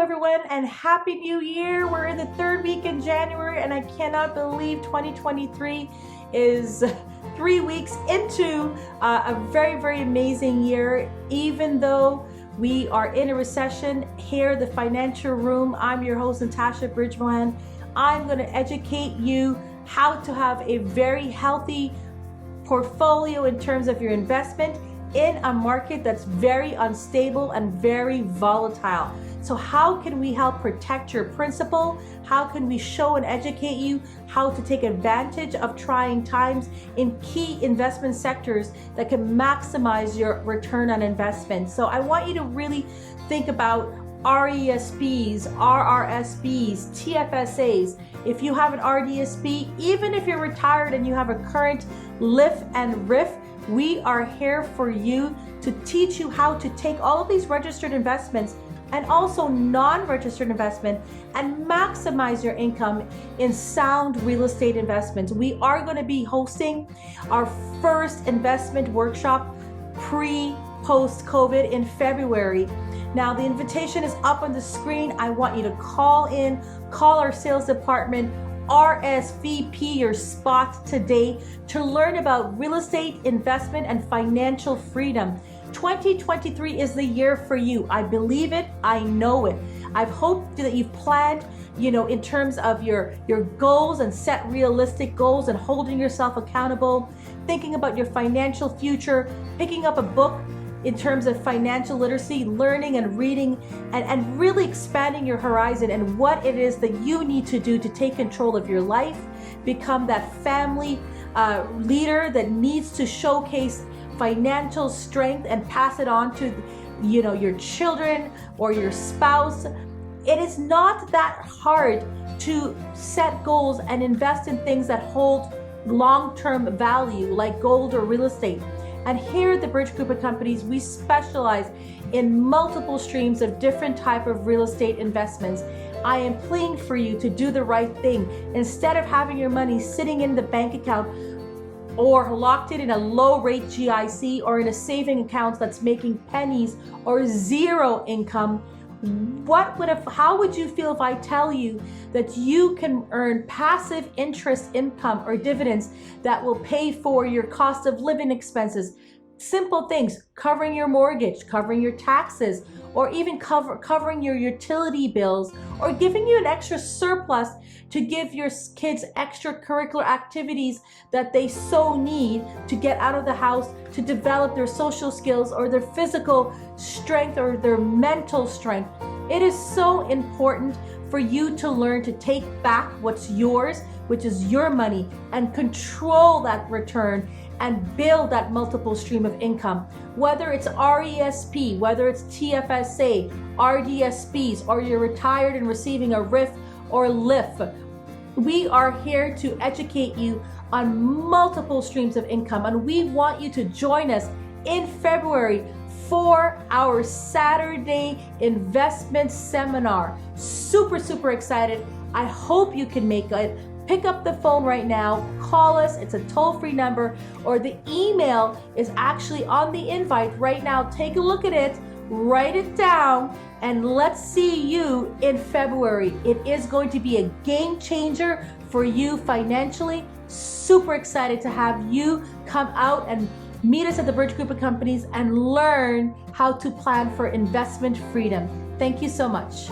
everyone, and Happy New Year. We're in the third week in January, and I cannot believe 2023 is 3 weeks into a very, very amazing year. Even though we are in a recession here, the Financial Room, I'm your host, Natasha Bridgmohan. I'm going to educate you how to have a very healthy portfolio in terms of your investment in a market that's very unstable and very volatile. So how can we help protect your principal? How can we show and educate you how to take advantage of trying times in key investment sectors that can maximize your return on investment? So I want you to really think about RESPs, RRSPs, TFSAs. If you have an RDSP, even if you're retired and you have a current LIF and RIF, we are here for you to teach you how to take all of these registered investments and also non-registered investment and maximize your income in sound real estate investments. We are going to be hosting our first investment workshop post-COVID in February. Now the invitation is up on the screen. I want you to call our sales department, RSVP your spot today to learn about real estate investment and financial freedom. 2023 is the year for you. I believe it. I know it. I've hoped that you've planned, in terms of your goals and set realistic goals and holding yourself accountable, thinking about your financial future, picking up a book in terms of financial literacy, learning and reading, and really expanding your horizon and what it is that you need to do to take control of your life, become that family leader that needs to showcase financial strength and pass it on to your children or your spouse. It is not that hard to set goals and invest in things that hold long-term value like gold or real estate. And here at the BridgGroup of companies, we specialize in multiple streams of different type of real estate investments. I am pleading for you to do the right thing. Instead of having your money sitting in the bank account or locked in a low rate GIC or in a saving account that's making pennies or zero income, how would you feel if I tell you that you can earn passive interest income or dividends that will pay for your cost of living expenses? Simple things, covering your mortgage, covering your taxes, or even covering your utility bills, or giving you an extra surplus to give your kids extracurricular activities that they so need to get out of the house, to develop their social skills or their physical strength or their mental strength. It is so important for you to learn to take back what's yours, which is your money, and control that return and build that multiple stream of income. Whether it's RESP, whether it's TFSA, RDSPs, or you're retired and receiving a RIF or LIF, we are here to educate you on multiple streams of income, and we want you to join us in February for our Saturday investment seminar. Super, super excited. I hope you can make it. Pick up the phone right now, call us, it's a toll-free number, or the email is actually on the invite right now. Take a look at it, write it down, and let's see you in February. It is going to be a game changer for you financially. Super excited to have you come out and meet us at the BridgGroup of companies and learn how to plan for investment freedom. Thank you so much.